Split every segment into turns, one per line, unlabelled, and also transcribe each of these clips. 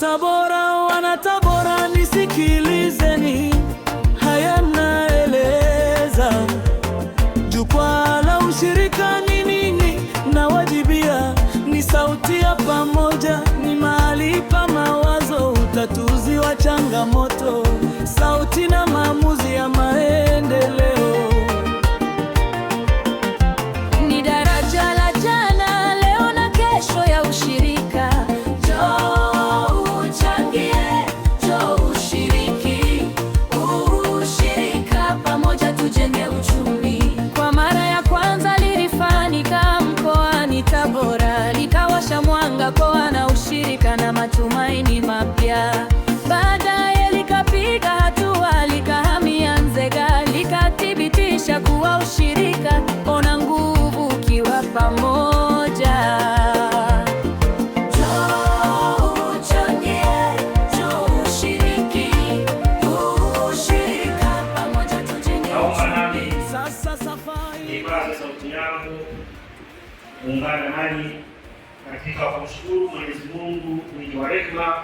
Wanatabora nisikilizeni, haya naeleza. Jukwaa la ushirika ni nini? Nawajibia, ni sauti ya pamoja, ni mahali pa mawazo, utatuzi wa changamoto, sauti na maamuzi ya maendeleo.
Ni daraja la jana, leo na kesho ya ushirika. Njoo uchangie, njoo ushiriki. Ushirika pamoja tujenge uchumi. Kwa mara ya kwanza lilifanyika mkoani Tabora, likawasha mwanga kwa na ushirika na matumaini mapya. Baadaye likapiga hatua, likahamia Nzega, likathibitisha kuwa ushirika ona nguvu ukiwa pamoja. Njoo uchangie, njoo ushiriki. Ushirika pamoja tujenge uchumi.
Sasa safari
nipaze sauti yangu muungane nani katika kumshukuru Mwenyezi Mungu mwingi wa rehema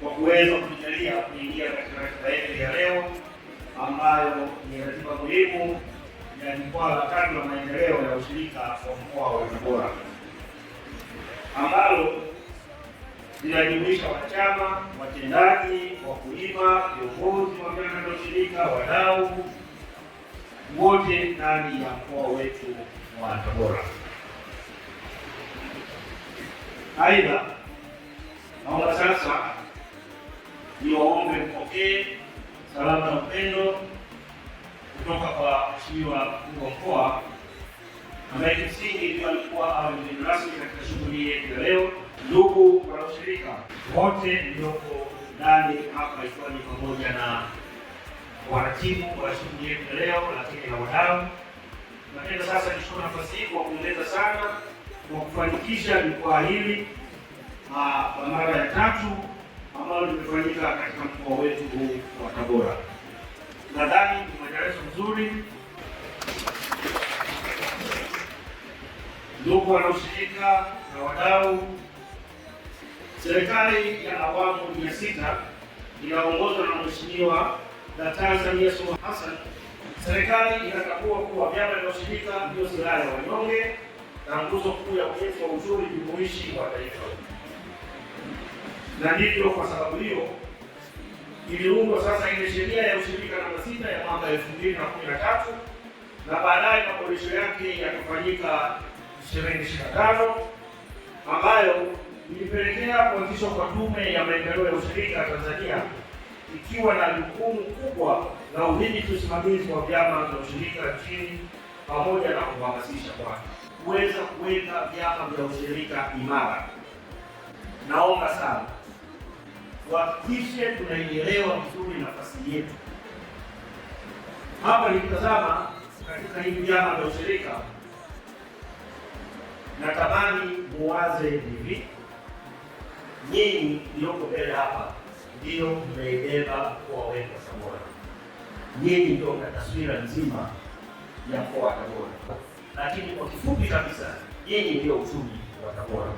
kwa kuweza kutujalia kuingia katika ratiba yetu ya leo, ambayo ni ratiba muhimu ya jukwaa la tatu la maendeleo ya ushirika wa mkoa wa Tabora, ambalo linajumuisha wanachama, watendaji, wakulima, viongozi wa vyama vya ushirika, wadau wote ndani ya mkoa wetu wa Tabora. Aidha, naomba sasa niwaombe mpokee salamu za upendo kutoka kwa Mheshimiwa Mkuu wa Mkoa, ambaye kimsingi ndio alikuwa awe mgeni rasmi katika shughuli yetu ya leo. Ndugu wanaushirika wote mlioko ndani hapa, ikiwa ni pamoja na waratibu wa shughuli yetu ya leo, lakini na wadau, napenda sasa nichukue nafasi hii kuwapongeza sana kwa kufanikisha jukwaa hili kwa mara ya tatu ambalo limefanyika katika mkoa wetu huu wa Tabora. Nadhani ni mwendelezo mzuri. Ndugu wanaoshirika na wadau, serikali ya awamu ya 6 inaongozwa na Mheshimiwa Daktari Samia Suluhu Hassan. Serikali inatambua kuwa vyama vya ushirika ndio silaha ya wanyonge na nguzo kuu ya ujenzi wa uchumi jumuishi wa taifa, na ndivyo kwa sababu hiyo iliundwa sasa ile sheria ya ushirika namba 6 ya mwaka 2013 na baadaye maboresho yake yakafanyika 2025, ambayo ilipelekea kuanzishwa kwa Tume ya Maendeleo ya Ushirika Tanzania, ikiwa na jukumu kubwa la udhibiti usimamizi wa vyama vya ushirika nchini pamoja na kuhamasisha watu kuweza kuweka vyama vya ushirika imara. Naomba sana tuhakikishe tunaielewa vizuri nafasi yetu. Hapa nikitazama katika hivi vyama vya ushirika, natamani muwaze hivi: nyinyi mlioko mbele hapa ndio mmeibeba mkoa wetu wa Tabora. Nyinyi ndio mna taswira nzima ya mkoa wa Tabora, lakini kwa kifupi kabisa, nyinyi ndio uchumi wa Tabora.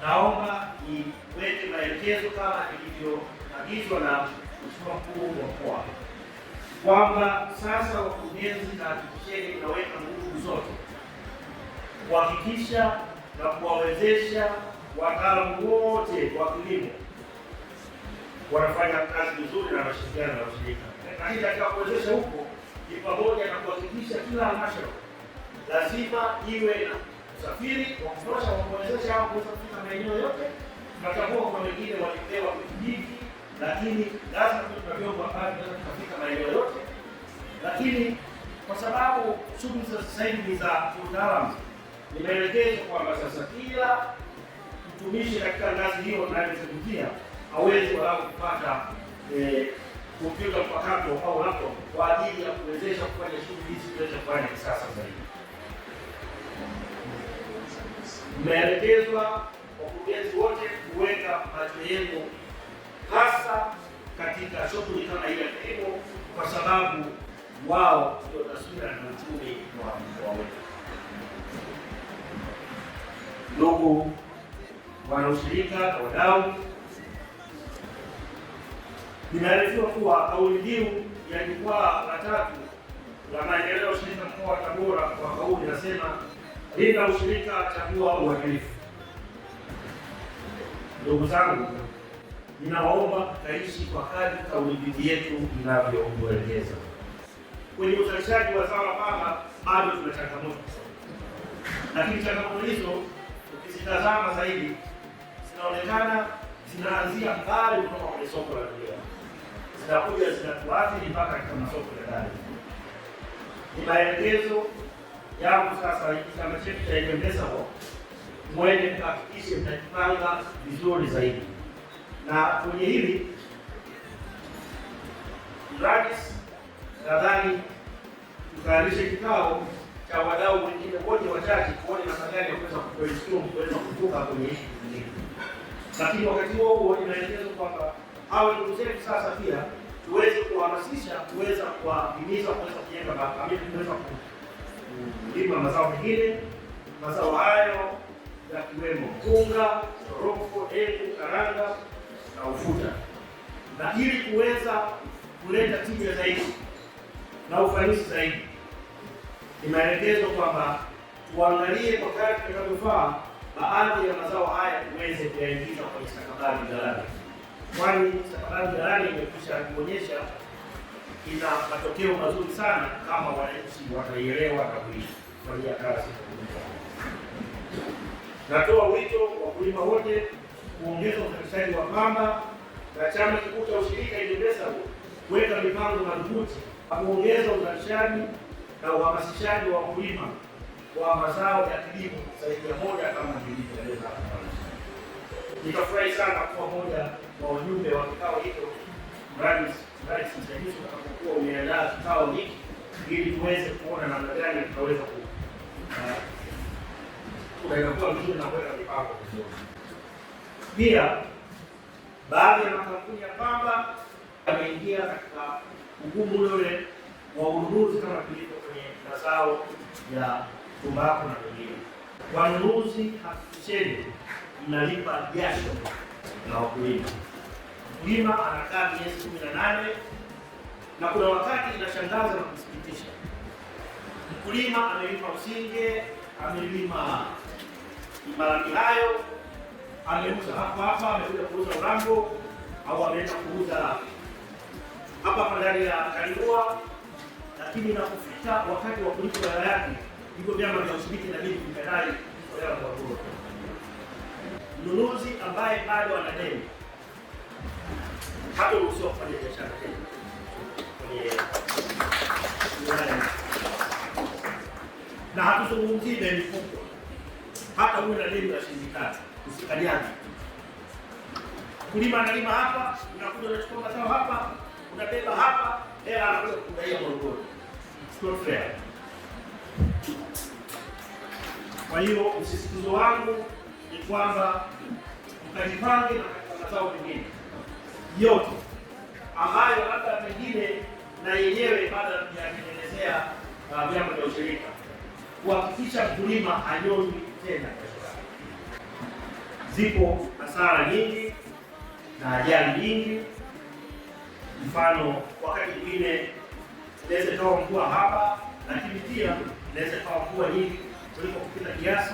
Naomba niweke maelekezo kama ilivyoagizwa na Mheshimiwa Mkuu wa Mkoa kwamba sasa wakurugenzi, hakikisheni mnaweka nguvu zote kuhakikisha na kuwawezesha wataalamu wote wa kilimo wanafanya kazi vizuri na mashirikiano na ushirika. Lakini katika kuwezesha huko ni pamoja na kuhakikisha kila halmashauri lazima iwe na usafiri wa kutosha wa kuwezesha hao kuweza kufika maeneo yote. Tunatambua kwa wengine walipewa pikipiki, lakini lazima tuna vyombo ambavyo tunaweza kufika maeneo yote. Lakini kwa sababu shughuli za sasa hivi za utaalamu, nimeelekezwa kwamba sasa kila mtumishi katika ngazi hiyo tunayozungumzia hawezi walau kupata kompyuta mpakato au laptop kwa ajili ya kuwezesha kufanya shughuli hizi kuweza kufanya kisasa zaidi. Mmeelekezwa wakurugenzi wote kuweka macho yenu hasa katika shughuli kama hii ya kilimo, kwa sababu wao ndio taswira na uchumi wa mkoa wetu. Ndugu wanaushirika na wadau, Inaarifiwa kuwa kauli mbiu ya jukwaa la 3 la maendeleo ya ushirika mkoa wa Tabora kwa kauli inasema linda ushirika, chagua uadilifu. Ndugu zangu, ninawaomba tutaishi kwa kadri kauli mbiu yetu inavyotuelekeza. Kwenye uzalishaji wa zao la pamba bado tuna changamoto, lakini changamoto hizo ukizitazama zaidi zinaonekana zinaanzia mbali kutoka kwenye soko la dunia, zinakuja zinatuathiri mpaka katika masoko ya ndani. Ni maelekezo yangu sasa, chama chetu cha Endesa mwende kuhakikisha mtajipanga vizuri zaidi, na kwenye hili rais nadhani tukaanzishe kikao cha wadau wengine wote wachache kuona namna gani ya kuweza kuweza kutoka kwenye hili. Lakini wakati huo inaelekezwa kwamba hawa ndugu zetu sasa pia tuweze kuhamasisha, kuweza kuwahimiza kuweza kujenga makamili, kuweza kulima mazao mengine. Mazao hayo yakiwemo mpunga, choroko, dengu, karanga na ufuta, na ili kuweza kuleta tija zaidi na ufanisi zaidi, inaelekezwa kwamba tuangalie kwa kadri tunavyofaa baadhi ya mazao haya tuweze kuyaingiza kwenye stakabadhi ghalani, kwani stakabadhi ghalani imekwisha kuonyesha ina matokeo mazuri sana kama wananchi wataielewa na kuifanyia kazi. Natoa wito kwa wakulima wote kuongeza uzalishaji wa pamba, na chama kikuu cha ushirika Endesa kuweka mipango madhubuti kuongeza uzalishaji na uhamasishaji wa wakulima wa mazao ya kilimo zaidi ya moja kama nilivyoeleza hapa. Nikafurahi sana kuwa moja wa wajumbe wa kikao hicho, mradi msaidizi utakapokuwa umeandaa kikao hiki ili tuweze kuona namna gani tunaweza kuwa vizuri na kuweka mipango vizuri. Pia baadhi ya makampuni ya pamba yameingia katika ugumu ule wa ununuzi kama kilivyo kwenye mazao ya tumbaku na mengine. Wanunuzi, hakikisheni mnalipa jasho na wakulima. Mkulima anakaa miezi 18 na kuna wakati inashangaza na kusikitisha. Mkulima amelima Usinge, amelima Imalami hayo, ameuza hapa, amekuja kuuza Urambo, au ameenda kuuza hapa ndani ya Kaliua, lakini inapofika wakati wa kulipa hela yake, hivyo vyama vya ushirika na dini vikadai hela kwa bure. Mnunuzi ambaye bado ana deni hataruhusiwa kufanya biashara tena na hatuzungumzii deni kubwa, hata uwe na deni la shilingi 3 usikanyage. Mkulima analima hapa, unakuja unachukua mazao hapa, unabeba hapa, hela anakuja kukudaia Morogoro. It's not fair. Kwa hiyo msisitizo wangu ni kwamba mkajipange na katika mazao mengine yote ambayo labda pengine na yenyewe baada ya kutengenezea vyama vya ushirika, kuhakikisha mkulima anyonyi tena kesho yake. Zipo hasara nyingi na ajali nyingi. Mfano, wakati mwingine inaweza ikawa mvua hapa, lakini pia inaweza ikawa mvua nyingi kuliko kupita kiasi,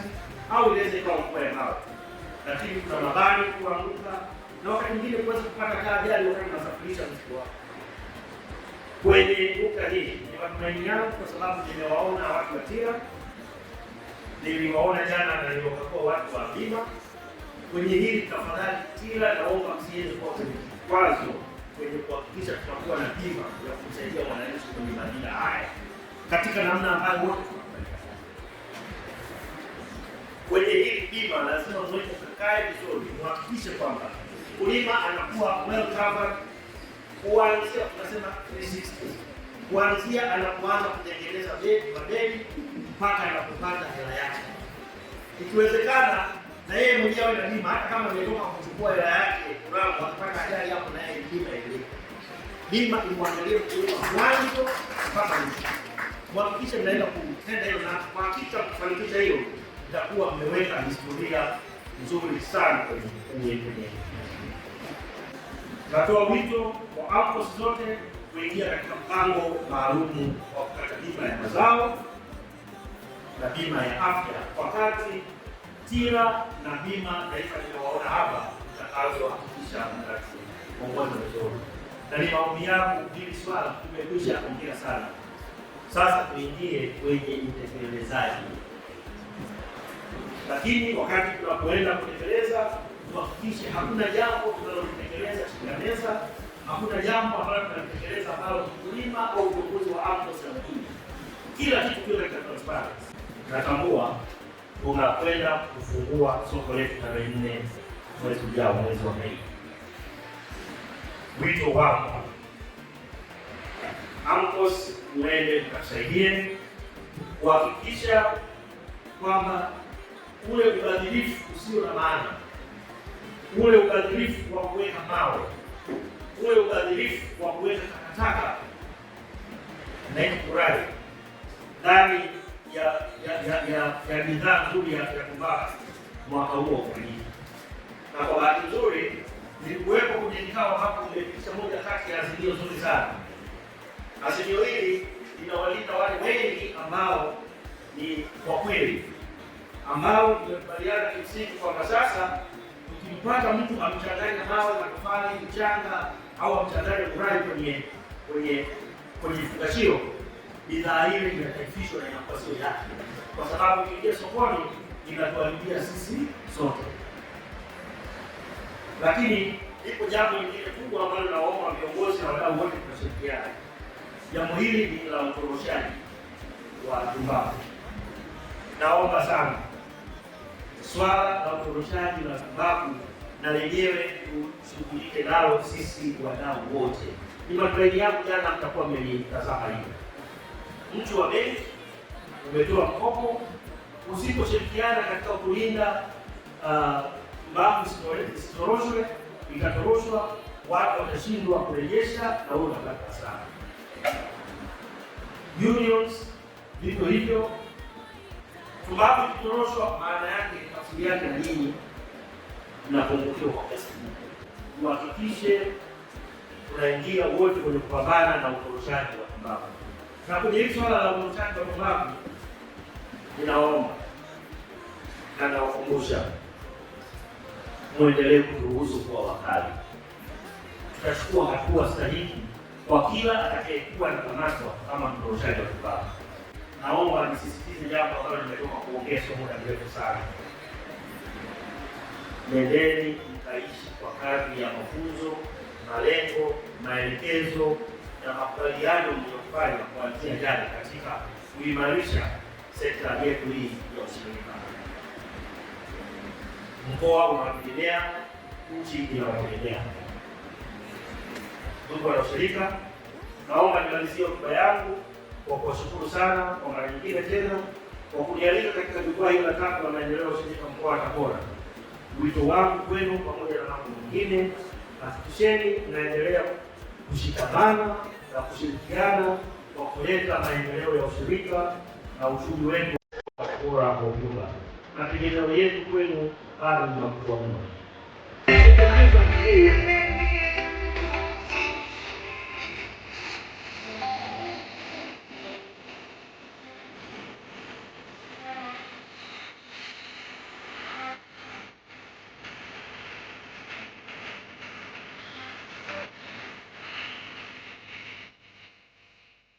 au inaweza ikawa mvua ya mawe, lakini kuna mabani kuanguka, na wakati mwingine kuweza kupata ajali wakati unasafirisha mzigo wako. Kwenye nukta hii ni matumaini yangu, kwa sababu nimewaona watu wa TIRA, niliwaona jana na niliwakagua watu wa bima. Kwenye hili tafadhali TIRA, naomba msiende kwa kikwazo kwenye kuhakikisha tunakuwa na bima ya kumsaidia mwananchi kwenye madhila haya katika namna ambayo wote tunakubaliana. Kwenye hili bima lazima mmoja kakae vizuri, muhakikishe kwamba mkulima anakuwa well covered kuanzia, tunasema 360, kuanzia anapoanza kutengeneza madeni mpaka anapopata hela yake. Ikiwezekana na yeye mwenyewe na bima, hata kama ametoka kuchukua hela yake Urambo akapata ajali hapo, na yeye bima ile bima imwangalie mkulima mwanzo mpaka mwisho. Muhakikishe mnaenda kutenda hiyo, na kuhakikisha kufanikisha hiyo itakuwa mmeweka historia nzuri sana kwenye Natoa wito kwa AMCOS zote kuingia katika mpango maalum wa kukata bima ya mazao na bima ya afya, wakati TIRA na bima taifa ninawaona hapa zitakazohakikisha uongozi mzuri. Na ni maombi yangu, hili swala tumekwisha kuongea sana, sasa tuingie kwenye utekelezaji. Lakini wakati tunapoenda kutekeleza, tuhakikishe hakuna jambo tunalotekeleza chini ya meza, hakuna jambo ambalo tunalitekeleza ambalo mkulima au viongozi wa AMCOS wanajua. Kila kitu kiwe katika transparency. Natambua tunakwenda kufungua soko letu tarehe 4 mwezi ujao, mwezi wa Mei. Wito wangu AMCOS, muende mkasaidie kuhakikisha kwamba ule ubadhirifu usio na maana, ule ubadhirifu wa kuweka mawe, ule ubadhirifu wa kuweka takataka na kurai ndani ya bidhaa nzuri ya tumbaku mwaka huo kufanyika. Na kwa bahati nzuri nilikuwepo kwenye kikao hapo, nimepitisha moja kati ya azimio nzuri sana. Azimio hili linawalinda wale wengi ambao ni kwa kweli, ambao tumekubaliana kimsingi kwamba sasa ukimpata mtu amechanganya mawe, matofali, mchanga au amechanganya urai kwenye vifungashio, bidhaa ile inataifishwa na inakuwa sio yake, kwa sababu ikiingia sokoni inatuharibia sisi sote. Lakini lipo jambo lingine kubwa ambalo naomba viongozi na wadau wote tunashirikiana. Jambo hili ni la utoroshaji wa tumbaku. Naomba sana swala la utoroshaji wa tumbaku na lenyewe tushughulike nalo sisi wadau wote. Ni matumaini yangu jana mtakuwa mmelitazama hili. Mtu wa benki umetoa mkopo, usiposhirikiana katika kulinda tumbaku isitoroshwe, ikatoroshwa, watu watashindwa kurejesha na wewe unapata hasara. Unions vivyo hivyo. Tumbaku ikitoroshwa, maana yake tafsiri yake na nyinyi mnapungukiwa kwa pesa. Tuhakikishe tunaingia wote kwenye kupambana na utoroshaji wa tumbaku. Na kwenye hili swala la utoroshaji wa tumbaku, ninaomba na nawakumbusha muendelee kuruhusu kwa wakali. Tutachukua hatua stahiki kwa kila atakayekuwa anakamatwa kama mtoroshaji wa tumbaku. Naomba nisisitize jambo ambalo nimetoka kuongea muda mrefu sana. Nendeni mkaishi kwa kadri ya mafunzo, malengo, maelekezo na makubaliano mliyofanya kuanzia jana katika kuimarisha sekta yetu hii ya ushirika. Mkoa unawategemea, nchi inawategemea. Ndugu wanashirika, naomba nimalizie hotuba yangu kwa kuwashukuru sana kwa mara nyingine tena kwa kunialika katika jukwaa hili la tatu la maendeleo ya ushirika mkoa wa Tabora. Wito wangu kwenu pamoja na mambo mengine, hakikisheni mnaendelea kushikamana na kushirikiana kwa kuleta maendeleo ya ushirika na uchumi wetu wa Tabora kwa ujumla. Mategemeo yetu kwenu bado ni makubwa mno.